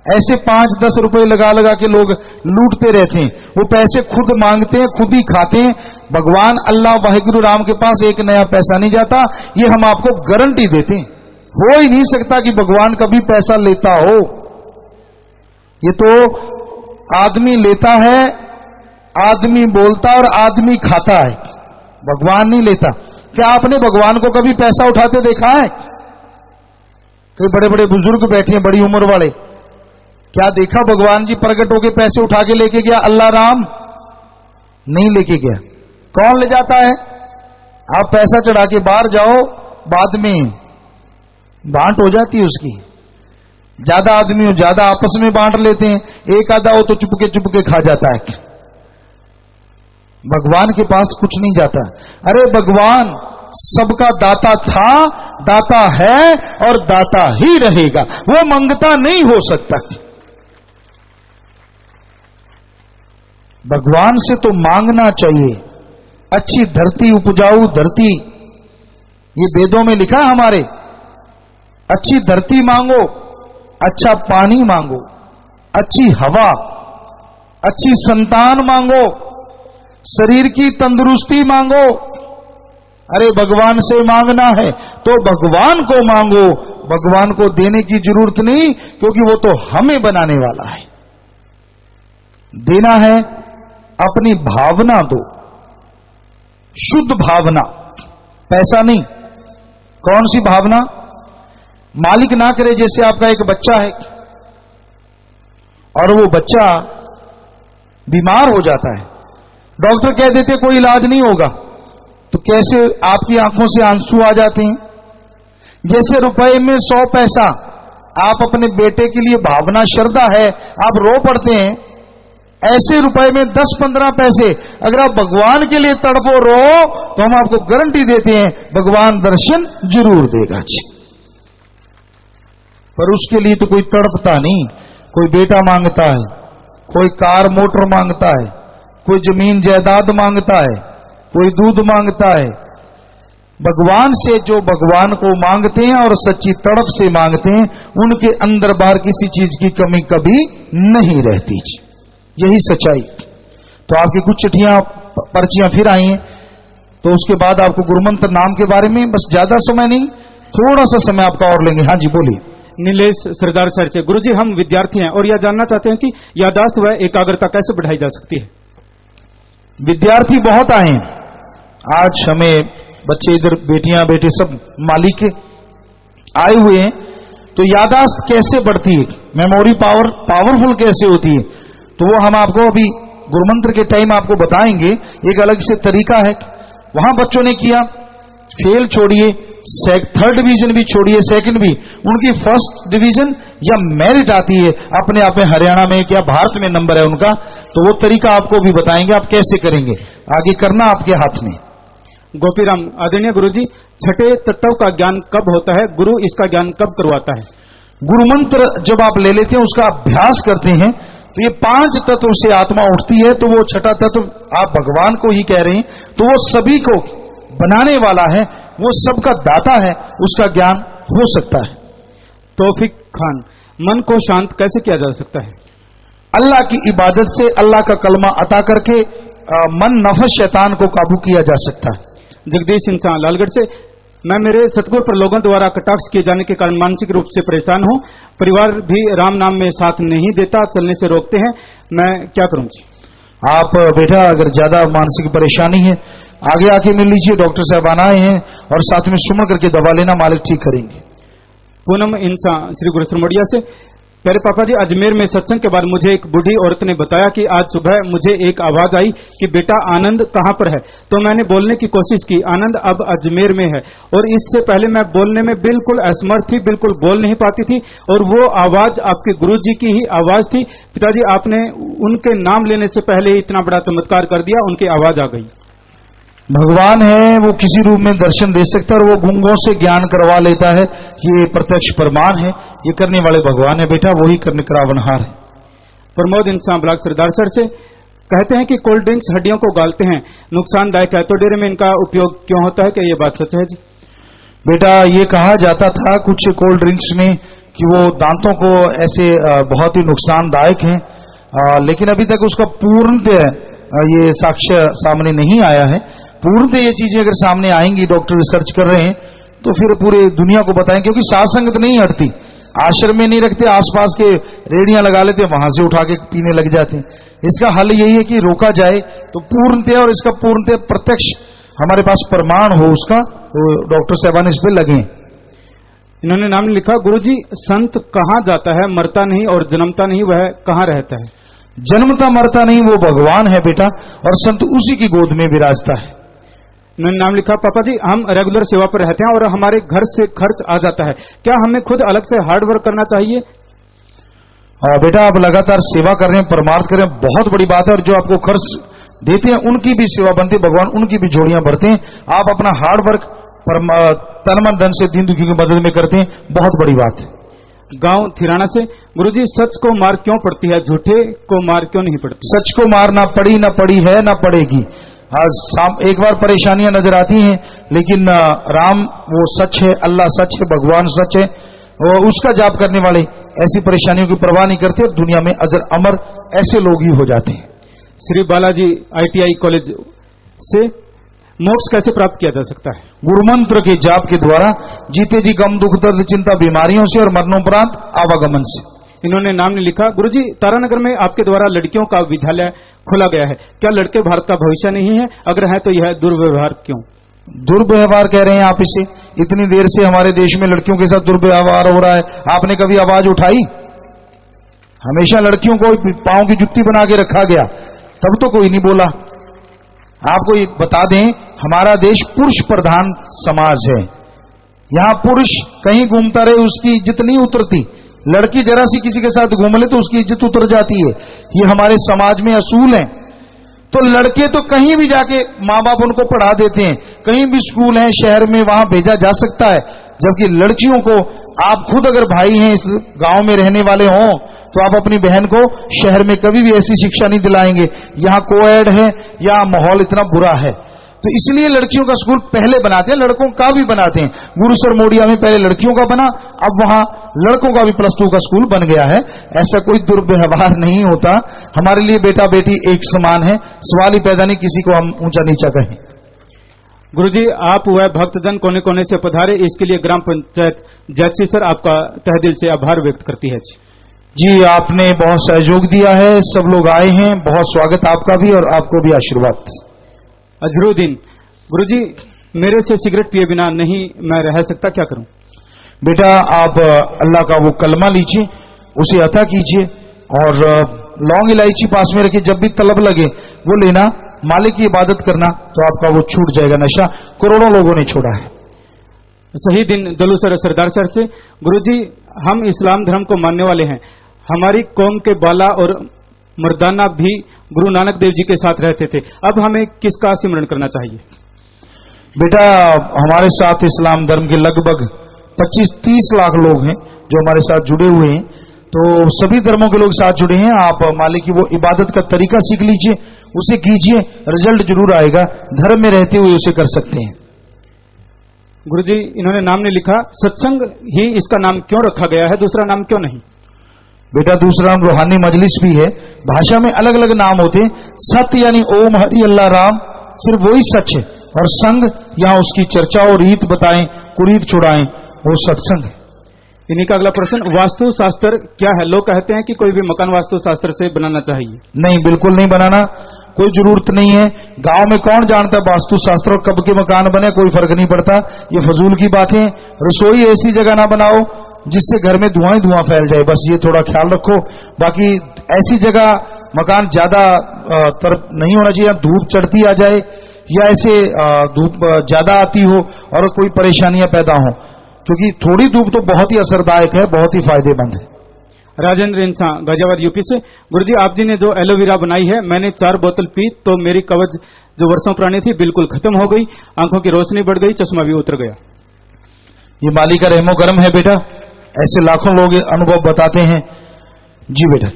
Speaker 2: ऐसे 5-10 रुपए लगा लगा के लोग लूटते रहते हैं। वो पैसे खुद मांगते हैं, खुद ही खाते हैं। भगवान अल्लाह वाहिगुरु राम के पास एक नया पैसा नहीं जाता, ये हम आपको गारंटी देते हैं। हो ही नहीं सकता कि भगवान कभी पैसा लेता हो। ये तो आदमी लेता है, आदमी बोलता और आदमी खाता है, भगवान नहीं लेता। क्या आपने भगवान को कभी पैसा उठाते देखा है? कई बड़े बड़े बुजुर्ग बैठे हैं, बड़ी उम्र वाले, क्या देखा भगवान जी प्रकट होके पैसे उठा के लेके गया? अल्लाह राम नहीं लेके गया। कौन ले जाता है? आप पैसा चढ़ा के बाहर जाओ, बाद में बांट हो जाती है उसकी। ज्यादा आदमी हो, ज्यादा आपस में बांट लेते हैं, एक आधा हो तो चुपके खा जाता है। भगवान के पास कुछ नहीं जाता। अरे भगवान सबका दाता था, दाता है और दाता ही रहेगा, वो मंगता नहीं हो सकता। भगवान से तो मांगना चाहिए। अच्छी धरती, उपजाऊ धरती, ये वेदों में लिखा हमारे। अच्छी धरती मांगो, अच्छा पानी मांगो, अच्छी हवा, अच्छी संतान मांगो, शरीर की तंदुरुस्ती मांगो। अरे भगवान से मांगना है तो भगवान को मांगो, भगवान को देने की जरूरत नहीं, क्योंकि वो तो हमें बनाने वाला है। देना है अपनी भावना दो, शुद्ध भावना, पैसा नहीं। कौन सी भावना? मालिक ना करे, जैसे आपका एक बच्चा है और वो बच्चा बीमार हो जाता है, डॉक्टर कह देते कोई इलाज नहीं होगा, तो कैसे आपकी आंखों से आंसू आ जाते हैं? जैसे रुपए में 100 पैसा आप अपने बेटे के लिए भावना श्रद्धा है, आप रो पड़ते हैं, ऐसे रुपए में 10-15 पैसे अगर आप भगवान के लिए तड़पो रो, तो हम आपको गारंटी देते हैं भगवान दर्शन जरूर देगा जी। पर उसके लिए तो कोई तड़पता नहीं। कोई बेटा मांगता है, कोई कार मोटर मांगता है, कोई जमीन जायदाद मांगता है, कोई दूध मांगता है। भगवान से जो भगवान को मांगते हैं और सच्ची तड़प से मांगते हैं, उनके अंदर बाहर किसी चीज की कमी कभी नहीं रहती। यही सच्चाई। तो आपकी कुछ चिट्ठियां, पर्चियां फिर आई हैं, तो उसके बाद आपको गुरुमंत्र नाम के बारे में, बस ज्यादा समय नहीं, थोड़ा सा समय आपका और लेंगे। हाँ जी बोलिए।
Speaker 3: नीलेश सरदार सर से, गुरुजी हम विद्यार्थी हैं और यह जानना चाहते हैं कि याददाश्त व एकाग्रता कैसे बढ़ाई जा सकती है।
Speaker 2: विद्यार्थी बहुत आए हैं आज, हमें बच्चे इधर, बेटियां बेटे सब मालिक आए हुए हैं। तो याददाश्त कैसे बढ़ती है, मेमोरी पावरफुल कैसे होती है, तो वो हम आपको अभी गुरुमंत्र के टाइम आपको बताएंगे। एक अलग से तरीका है। वहां बच्चों ने किया, फेल छोड़िए, 3rd डिवीजन भी छोड़िए, 2nd भी, उनकी 1st डिवीजन या मेरिट आती है अपने आप में। हरियाणा में क्या भारत में नंबर है उनका, तो वो तरीका आपको भी बताएंगे आप कैसे करेंगे। आगे करना आपके हाथ में।
Speaker 3: गोपीराम, आदरणीय गुरुजी, छठे तत्व का ज्ञान कब होता है? गुरु इसका ज्ञान कब करवाता है?
Speaker 2: गुरु मंत्र जब आप ले लेते हैं, उसका अभ्यास करते हैं, तो ये 5 तत्व से आत्मा उठती है, तो वो छठा तत्व आप भगवान को ही कह रहे हैं, तो वो सभी को बनाने वाला है, वो सबका दाता है, उसका ज्ञान हो सकता है।
Speaker 3: तौफीक खान, मन को शांत कैसे किया जा सकता है?
Speaker 2: अल्लाह की इबादत से, अल्लाह का कलमा अता करके मन नफस शैतान को काबू किया जा सकता है।
Speaker 3: जगदीश इंसान, लालगढ़ से, मैं मेरे सतगुरु पर लोगों द्वारा कटाक्ष किए जाने के कारण मानसिक रूप से परेशान हूं। परिवार भी राम नाम में साथ नहीं देता, चलने से रोकते हैं, मैं क्या करूं जी?
Speaker 2: आप बेटा अगर ज्यादा मानसिक परेशानी है, आगे आके मिल लीजिए, डॉक्टर साहब आए हैं, और साथ में सुमन करके दवा लेना, मालिक ठीक करेंगे।
Speaker 3: पूनम इंसान, श्री गुरु सरमोडिया से, प्यारे पापा जी, अजमेर में सत्संग के बाद मुझे एक बूढ़ी औरत ने बताया कि आज सुबह मुझे एक आवाज आई कि बेटा आनंद कहां पर है? तो मैंने बोलने की कोशिश की, आनंद अब अजमेर में है, और इससे पहले मैं बोलने में बिल्कुल असमर्थ थी, बिल्कुल बोल नहीं पाती थी, और वो आवाज आपके गुरुजी की ही आवाज थी। पिताजी, आपने उनके नाम लेने से पहले ही इतना बड़ा चमत्कार कर दिया, उनकी आवाज आ गई।
Speaker 2: भगवान है, वो किसी रूप में दर्शन दे सकता है, और वो गूंगों से ज्ञान करवा लेता है, ये प्रत्यक्ष प्रमाण है, ये करने वाले भगवान है बेटा, वही करने करावनहार है।
Speaker 3: प्रमोद इंसान ब्लॉक सरदार सर से, कहते हैं कि कोल्ड ड्रिंक्स हड्डियों को गालते हैं, नुकसानदायक है, तो डेरे में इनका उपयोग क्यों होता है? क्या ये बात सच है जी?
Speaker 2: बेटा ये कहा जाता था कुछ कोल्ड ड्रिंक्स में कि वो दांतों को ऐसे बहुत ही नुकसानदायक हैं, लेकिन अभी तक उसका पूर्णतः ये साक्ष्य सामने नहीं आया है। पूर्णतः ये चीजें अगर सामने आएंगी, डॉक्टर रिसर्च कर रहे हैं, तो फिर पूरे दुनिया को बताएं, क्योंकि साथ संगत नहीं हटती, आश्रम में नहीं रखते, आसपास के रेडियां लगा लेते, वहां से उठा के पीने लग जाते हैं। इसका हल यही है कि रोका जाए, तो पूर्णतः, और इसका पूर्णतः प्रत्यक्ष हमारे पास प्रमाण हो उसका, तो डॉक्टर साहबान इस पे लगे।
Speaker 3: इन्होंने नाम लिखा, गुरुजी संत कहां जाता है? मरता नहीं और जन्मता नहीं, वह कहां रहता है?
Speaker 2: जन्मता मरता नहीं, वो भगवान है बेटा, और संत उसी की गोद में विराजता है।
Speaker 3: इन्होंने नाम लिखा, पापा जी हम रेगुलर सेवा पर रहते हैं और हमारे घर से खर्च आ जाता है, क्या हमें खुद अलग से हार्ड वर्क करना चाहिए?
Speaker 2: बेटा आप लगातार सेवा कर रहे हैं, परमार्थ कर रहे हैं, बहुत बड़ी बात है, और जो आपको खर्च देते हैं उनकी भी सेवा बनती है, भगवान उनकी भी जोड़ियां भरते हैं। आप अपना हार्ड वर्क तन मन धन से दीन दुखी की मदद में करते हैं, बहुत बड़ी बात है।
Speaker 3: गांव थिराना से, गुरुजी सच को मार क्यों पड़ती है, झूठे को मार क्यों नहीं पड़ती?
Speaker 2: सच को मार ना पड़ी है ना पड़ेगी। एक बार परेशानियां नजर आती हैं, लेकिन राम वो सच है, अल्लाह सच है, भगवान सच है, और उसका जाप करने वाले ऐसी परेशानियों की परवाह नहीं करते, और दुनिया में अजर अमर ऐसे लोग ही हो जाते हैं।
Speaker 3: श्री बालाजी ITI कॉलेज से, मोक्ष कैसे प्राप्त किया जा सकता है?
Speaker 2: गुरु मंत्र के जाप के द्वारा, जीते जी गम दुख दर्द चिंता बीमारियों से, और मरणोपरांत आवागमन से।
Speaker 3: इन्होंने नाम नहीं लिखा, गुरुजी तारानगर में आपके द्वारा लड़कियों का विद्यालय खोला गया है, क्या लड़के भारत का भविष्य नहीं है? अगर है तो यह दुर्व्यवहार क्यों?
Speaker 2: दुर्व्यवहार कह रहे हैं आप इसे? इतनी देर से हमारे देश में लड़कियों के साथ दुर्व्यवहार हो रहा है, आपने कभी आवाज उठाई? हमेशा लड़कियों को पांव की जुत्ती बना के रखा गया, तब तो कोई नहीं बोला। आपको ये बता दें, हमारा देश पुरुष प्रधान समाज है, यहां पुरुष कहीं घूमता रहे उसकी इज्जत नहीं उतरती, लड़की जरा सी किसी के साथ घूम ले तो उसकी इज्जत उतर जाती है। ये हमारे समाज में असूल है। तो लड़के तो कहीं भी जाके माँ बाप उनको पढ़ा देते हैं, कहीं भी स्कूल है शहर में वहां भेजा जा सकता है, जबकि लड़कियों को, आप खुद अगर भाई हैं इस गांव में रहने वाले हों, तो आप अपनी बहन को शहर में कभी भी ऐसी शिक्षा नहीं दिलाएंगे। यहां कोएड है, या माहौल इतना बुरा है, तो इसलिए लड़कियों का स्कूल पहले बनाते हैं, लड़कों का भी बनाते हैं। गुरु सरमोडिया में पहले लड़कियों का बना, अब वहां लड़कों का भी +2 का स्कूल बन गया है। ऐसा कोई दुर्व्यवहार नहीं होता, हमारे लिए बेटा बेटी एक समान है, सवाल ही पैदा नहीं किसी को हम ऊंचा नीचा कहें।
Speaker 3: गुरुजी आप वह भक्तजन कोने कोने से पधारे, इसके लिए ग्राम पंचायत जैसी सर आपका तहे दिल से आभार व्यक्त करती है।
Speaker 2: जी आपने बहुत सहयोग दिया है, सब लोग आए हैं, बहुत स्वागत आपका भी, और आपको भी आशीर्वाद।
Speaker 3: अजरुद्दीन, गुरुजी मेरे से सिगरेट पिए बिना नहीं मैं रह सकता, क्या करूं?
Speaker 2: बेटा आप अल्लाह का वो कलमा लीजिए, उसे अता कीजिए, और लौंग इलायची पास में रखिए, जब भी तलब लगे वो लेना, मालिक की इबादत करना, तो आपका वो छूट जाएगा नशा। करोड़ों लोगों ने छोड़ा है।
Speaker 3: सही दिन दलू सर सरदार सर से, गुरुजी हम इस्लाम धर्म को मानने वाले हैं, हमारी कौम के बाला और मर्दाना भी गुरु नानक देव जी के साथ रहते थे, अब हमें किसका सिमरन करना चाहिए?
Speaker 2: बेटा हमारे साथ इस्लाम धर्म के लगभग 25-30 लाख लोग हैं जो हमारे साथ जुड़े हुए हैं। तो सभी धर्मों के लोग साथ जुड़े हैं। आप मालिक की वो इबादत का तरीका सीख लीजिए, उसे कीजिए, रिजल्ट जरूर आएगा। धर्म में रहते हुए उसे कर सकते हैं।
Speaker 3: गुरुजी इन्होंने नाम नहीं लिखा, सत्संग ही इसका नाम क्यों रखा गया है, दूसरा नाम क्यों नहीं?
Speaker 2: बेटा दूसरा नाम रूहानी मजलिस भी है। भाषा में अलग अलग नाम होते हैं। सत्य यानी ओम हरि अल्लाह राम, सिर्फ वही सच है। और संग यहाँ उसकी चर्चा और रीत बताएं, कुरीत छुड़ाएं, वो सत्संग है।
Speaker 3: इन्हीं का अगला प्रश्न, वास्तु शास्त्र क्या है? लोग कहते हैं कि कोई भी मकान वास्तु शास्त्र से बनाना चाहिए।
Speaker 2: नहीं, बिल्कुल नहीं बनाना, कोई जरूरत नहीं है। गांव में कौन जानता है वास्तु शास्त्र और कब के मकान बने, कोई फर्क नहीं पड़ता। ये फजूल की बातें। रसोई ऐसी जगह ना बनाओ जिससे घर में धुआं ही धुआं फैल जाए, बस ये थोड़ा ख्याल रखो। बाकी ऐसी जगह मकान ज्यादा तरफ नहीं होना चाहिए, धूप चढ़ती आ जाए या ऐसे धूप ज्यादा आती हो और कोई परेशानियां पैदा हो, क्योंकि थोड़ी धूप तो बहुत ही असरदायक है, बहुत ही फायदेमंद है।
Speaker 3: राजेंद्र इंसान गाजियाबाद यूपी से, गुरुजी आप जी ने जो एलोवेरा बनाई है, मैंने 4 बोतल पी तो मेरी कवच जो वर्षों पुरानी थी बिल्कुल खत्म हो गई, आंखों की रोशनी बढ़ गई, चश्मा भी उतर गया।
Speaker 2: ये माली का रहमो करम है बेटा, ऐसे लाखों लोग अनुभव बताते हैं। जी बेटा।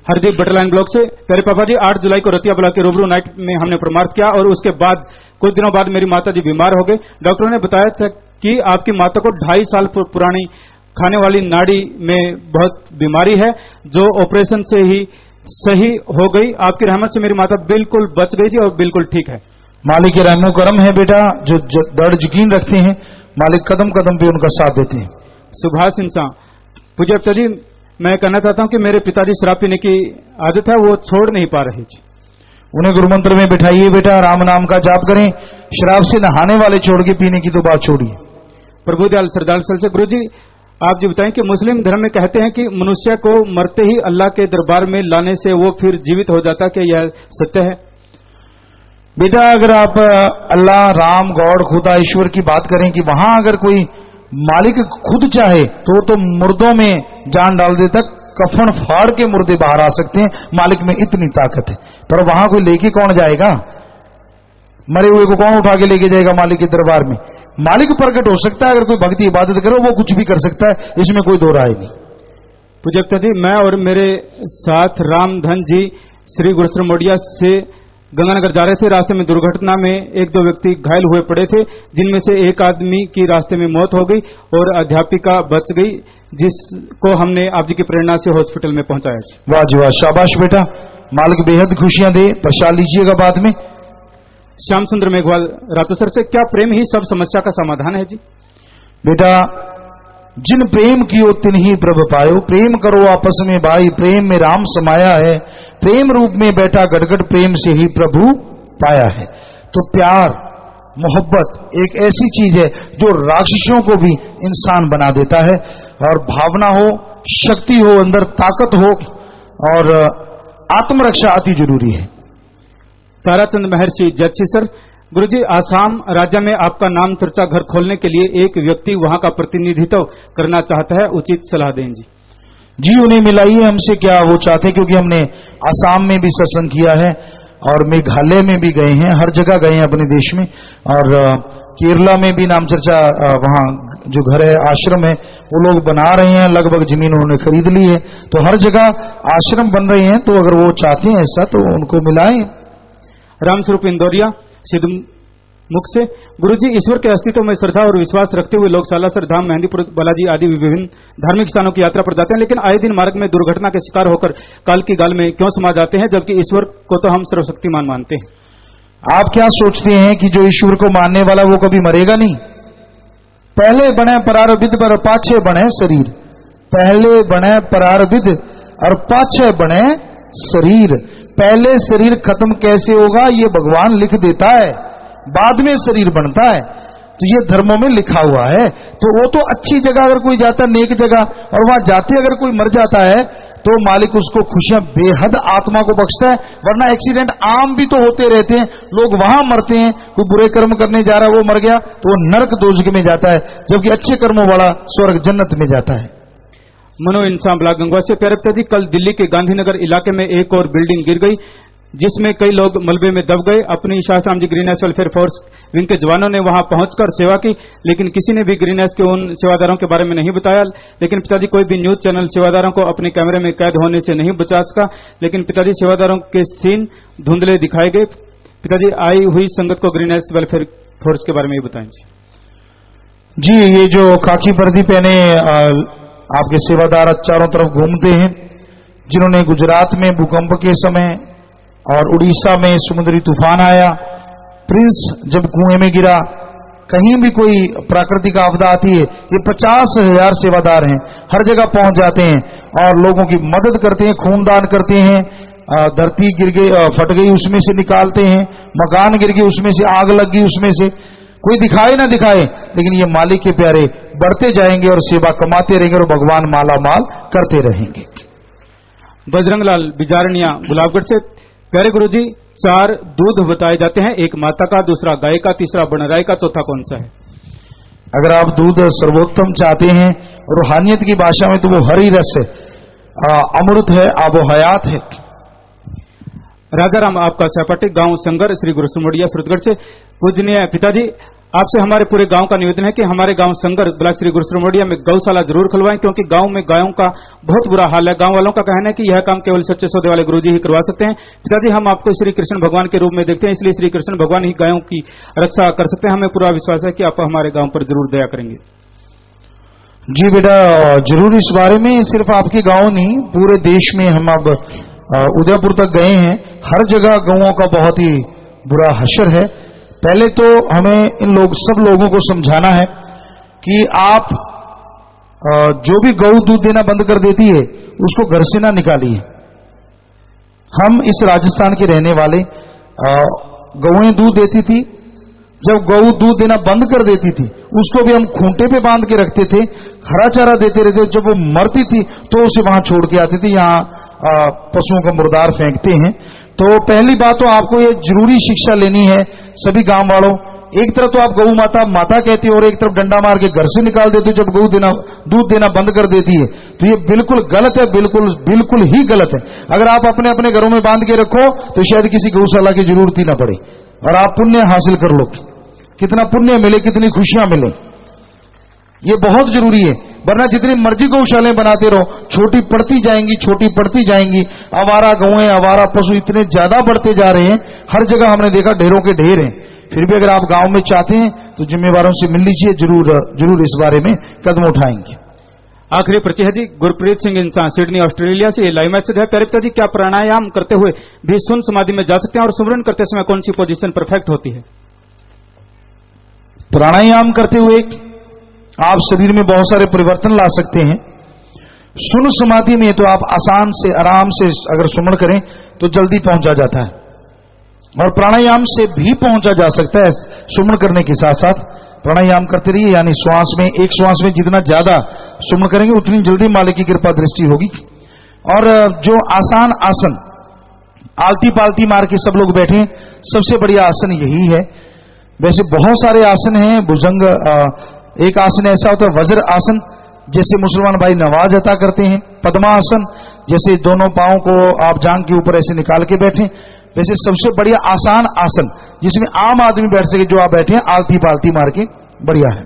Speaker 3: हरदीप बटरलाइन ब्लॉक से, प्यारे पापा जी 8 जुलाई को रतिया ब्लॉक के रूबरू नाइट में हमने परमार्थ किया और उसके बाद कुछ दिनों बाद मेरी माता जी बीमार हो गए। डॉक्टरों ने बताया था कि आपकी माता को 2.5 साल पुरानी खाने वाली नाड़ी में बहुत बीमारी है, जो ऑपरेशन से ही सही हो गई। आपकी रहमत से मेरी माता बिल्कुल बच गई थी और बिल्कुल ठीक है।
Speaker 2: मालिक के रहमो करम है बेटा, जो दृढ़ यकीन रखते हैं मालिक कदम कदम पे उनका साथ देते हैं।
Speaker 3: सुभाष इंसान, पूज्य अफ्ता जी मैं कहना चाहता हूं कि मेरे पिताजी शराब पीने की आदत है, वो छोड़ नहीं पा रहे जी।
Speaker 2: उन्हें गुरु मंत्र में बिठाइए बेटा, राम नाम का जाप करें। शराब से नहाने वाले छोड़ के पीने की तो बात छोड़िए।
Speaker 3: प्रभुदयाल सरदार सल से, गुरु जी आप जी बताएं कि मुस्लिम धर्म में कहते हैं कि मनुष्य को मरते ही अल्लाह के दरबार में लाने से वो फिर जीवित हो जाता, क्या यह सत्य है?
Speaker 2: बेटा अगर आप अल्लाह, राम, गॉड, खुदा, ईश्वर की बात करें कि वहां अगर कोई मालिक खुद चाहे तो मुर्दों में जान डाल दे, तक कफन फाड़ के मुर्दे बाहर आ सकते हैं। मालिक में इतनी ताकत है, पर वहां कोई लेके कौन जाएगा? मरे हुए को कौन उठा के लेके जाएगा मालिक के दरबार में? मालिक प्रकट हो सकता है, अगर कोई भक्ति इबादत करो वो कुछ भी कर सकता है, इसमें कोई दो राय नहीं।
Speaker 3: पूज्य जी मैं और मेरे साथ रामधन जी श्री गुरुश्री मोडिया से गंगानगर जा रहे थे। रास्ते में दुर्घटना में 1-2 व्यक्ति घायल हुए पड़े थे, जिनमें से एक आदमी की रास्ते में मौत हो गई और अध्यापिका बच गई, जिसको हमने आप जी की प्रेरणा से हॉस्पिटल में पहुंचाया।
Speaker 2: वाह जी वाह, शाबाश बेटा, मालिक बेहद खुशियां दे, प्रसाद लीजिएगा बाद में।
Speaker 3: श्याम सुंदर मेघवाल रातोसर से, क्या प्रेम ही सब समस्या का समाधान है जी?
Speaker 2: बेटा जिन प्रेम कियो तिन ही प्रभ पायो, प्रेम करो आपस में भाई, प्रेम में राम समाया है, प्रेम रूप में बैठा गड़गड़, प्रेम से ही प्रभु पाया है। तो प्यार मोहब्बत एक ऐसी चीज है जो राक्षसों को भी इंसान बना देता है। और भावना हो, शक्ति हो, अंदर ताकत हो और आत्मरक्षा अति जरूरी है।
Speaker 3: ताराचंद महर्षि जच्ची सर, गुरुजी आसाम राज्य में आपका नाम चर्चा घर खोलने के लिए एक व्यक्ति वहां का प्रतिनिधित्व करना चाहता है, उचित सलाह दें जी।
Speaker 2: जी उन्हें मिलाइए हमसे, क्या वो चाहते हैं, क्योंकि हमने आसाम में भी सत्संग किया है और मेघालय में भी गए हैं, हर जगह गए हैं अपने देश में। और केरला में भी नाम चर्चा, वहां जो घर है, आश्रम है, वो लोग बना रहे हैं, लगभग जमीन उन्होंने खरीद ली है, तो हर जगह आश्रम बन रहे हैं। तो अगर वो चाहते हैं ऐसा तो उनको मिलाएं।
Speaker 3: रामस्वरूप इंदौरिया सिद्ध मुख से, गुरुजी ईश्वर के अस्तित्व में श्रद्धा और विश्वास रखते हुए लोग सालासर धाम, मेहंदीपुर बालाजी आदि विभिन्न धार्मिक स्थानों की यात्रा पर जाते हैं, लेकिन आए दिन मार्ग में दुर्घटना के शिकार होकर काल की गाल में क्यों समा जाते हैं, जबकि ईश्वर को तो हम सर्वशक्तिमान मानते हैं?
Speaker 2: आप क्या सोचते हैं कि जो ईश्वर को मानने वाला वो कभी मरेगा नहीं? पहले बने परारब्ध पर पाछे बने शरीर, पहले बने परारब्ध और पाछे बने शरीर। पहले शरीर खत्म कैसे होगा ये भगवान लिख देता है, बाद में शरीर बनता है, तो ये धर्मों में लिखा हुआ है। तो वो तो अच्छी जगह अगर कोई जाता है, नेक जगह, और वहां जाते अगर कोई मर जाता है तो मालिक उसको खुशियां बेहद आत्मा को बख्शता है। वरना एक्सीडेंट आम भी तो होते रहते हैं, लोग वहां मरते हैं, कोई बुरे कर्म करने जा रहा है वो मर गया तो वो नरक दोजख में जाता है, जबकि अच्छे कर्मों वाला स्वर्ग जन्नत में जाता है।
Speaker 3: मनो इंसान ब्लॉक गंगवा से, प्यारे पिताजी कल दिल्ली के गांधीनगर इलाके में एक और बिल्डिंग गिर गई, जिसमें कई लोग मलबे में दब गए। अपनी शास्त्राम जी ग्रीनहाउस वेलफेयर फोर्स विंग के जवानों ने वहां पहुंचकर सेवा की, लेकिन किसी ने भी ग्रीनहाउस के उन सेवादारों के बारे में नहीं बताया। लेकिन पिताजी कोई भी न्यूज चैनल सेवादारों को अपने कैमरे में कैद होने से नहीं बचा सका। लेकिन पिताजी सेवादारों के सीन धुंधले दिखाए गए। पिताजी आई हुई संगत को ग्रीनहाउस वेलफेयर फोर्स के बारे में बताएं
Speaker 2: जी। ये जो खाकी वर्दी पहने आपके सेवादार चारों तरफ घूमते हैं, जिन्होंने गुजरात में भूकंप के समय और उड़ीसा में समुद्री तूफान आया, प्रिंस जब कुएं में गिरा, कहीं भी कोई प्राकृतिक आपदा आती है, ये 50,000 सेवादार हैं, हर जगह पहुंच जाते हैं और लोगों की मदद करते हैं, खूनदान करते हैं। धरती गिर गई, फट गई, उसमें से निकालते हैं, मकान गिर गए, उसमें से आग लग गई, उसमें से कोई दिखाए ना दिखाए, लेकिन ये मालिक के प्यारे बढ़ते जाएंगे और सेवा कमाते रहेंगे और भगवान माला माल करते रहेंगे।
Speaker 3: बजरंग लाल बिजारनिया गुलाबगढ़ से। प्यारे गुरुजी, 4 दूध बताए जाते हैं, एक माता का, दूसरा गाय का, तीसरा बनराय का, चौथा कौन सा है?
Speaker 2: अगर आप दूध सर्वोत्तम चाहते हैं रूहानियत की भाषा में तो वो हरी रस है, अमृत है, आबो हयात है।
Speaker 3: राजाराम आपका सहपाठी, गांव संगर, श्री गुरु सुमड़िया सुरतगढ़ से। पूजनीय पिताजी, आपसे हमारे पूरे गांव का निवेदन है कि हमारे गांव संगर ब्लॉक श्री गुरु सुमड़िया में गौशाला जरूर खुलवाएं, क्योंकि गांव में गायों का बहुत बुरा हाल है। गांव वालों का कहना है कि यह काम केवल सच्चे सौदे वाले गुरुजी ही करवा सकते हैं। पिताजी, हम आपको श्री कृष्ण भगवान के रूप में देखते हैं, इसलिए श्री कृष्ण भगवान ही गायों की रक्षा कर सकते हैं। हमें पूरा विश्वास है कि आप हमारे गांव पर जरूर दया करेंगे।
Speaker 2: जी बेटा, जरूर। इस बारे में सिर्फ आपके गांव नहीं, पूरे देश में हम अब उदयपुर तक गए हैं, हर जगह गौओं का बहुत ही बुरा हशर है। पहले तो हमें सब लोगों को समझाना है कि आप जो भी गौ दूध देना बंद कर देती है उसको घर से ना निकालिए। हम इस राजस्थान के रहने वाले, गौएं दूध देती थी, जब गौ दूध देना बंद कर देती थी उसको भी हम खूंटे पे बांध के रखते थे, हरा चारा देते रहते। जब वो मरती थी तो उसे वहां छोड़ के आते थे, यहाँ पशुओं का मुर्दार फेंकते हैं। तो पहली बात तो आपको ये जरूरी शिक्षा लेनी है सभी गांव वालों। एक तरफ तो आप गौ माता माता कहते हो और एक तरफ डंडा मार के घर से निकाल देते हो जब गौ दूध देना बंद कर देती है, तो ये बिल्कुल गलत है, बिल्कुल ही गलत है। अगर आप अपने अपने घरों में बांध के रखो तो शायद किसी गौशाला की जरूरत ही ना पड़े और आप पुण्य हासिल कर लो। कितना पुण्य मिले, कितनी खुशियां मिले, ये बहुत जरूरी है। वरना जितनी मर्जी गौशालाएं बनाते रहो, छोटी पड़ती जाएंगी। आवारा गौएं, आवारा पशु इतने ज्यादा बढ़ते जा रहे हैं, हर जगह हमने देखा ढेरों के ढेर हैं। फिर भी अगर आप गांव में चाहते हैं तो जिम्मेवारों से मिल लीजिए, जरूर इस बारे में कदम उठाएंगे।
Speaker 3: आखिरी पर्ची है जी, गुरप्रीत सिंह इंसान, सिडनी ऑस्ट्रेलिया से। लाइव मैसेज है, प्यारे पिताजी, क्या प्राणायाम करते हुए भी सुन समाधि में जा सकते हैं और सुमरन करते समय कौन सी पोजीशन परफेक्ट होती है?
Speaker 2: प्राणायाम करते हुए आप शरीर में बहुत सारे परिवर्तन ला सकते हैं। सुन समाधि में तो आप आसान से, आराम से अगर सुमन करें तो जल्दी पहुंचा जाता है, और प्राणायाम से भी पहुंचा जा सकता है। सुमन करने के साथ साथ प्राणायाम करते रहिए, यानी श्वास में, एक श्वास में जितना ज्यादा सुमन करेंगे उतनी जल्दी मालिक की कृपा दृष्टि होगी। और जो आसान आसन, आलती पालती मार के सब लोग बैठे, सबसे बढ़िया आसन यही है। वैसे बहुत सारे आसन हैं, भुजंग, एक आसन ऐसा होता है वज्र आसन, जैसे मुसलमान भाई नवाज अता करते हैं। पद्मासन, जैसे दोनों पांव को आप जांघ के ऊपर ऐसे निकाल के बैठे। वैसे सबसे बढ़िया आसान आसन जिसमें आम आदमी बैठ सके, जो आप बैठे हैं आलती पालती मार के, बढ़िया है।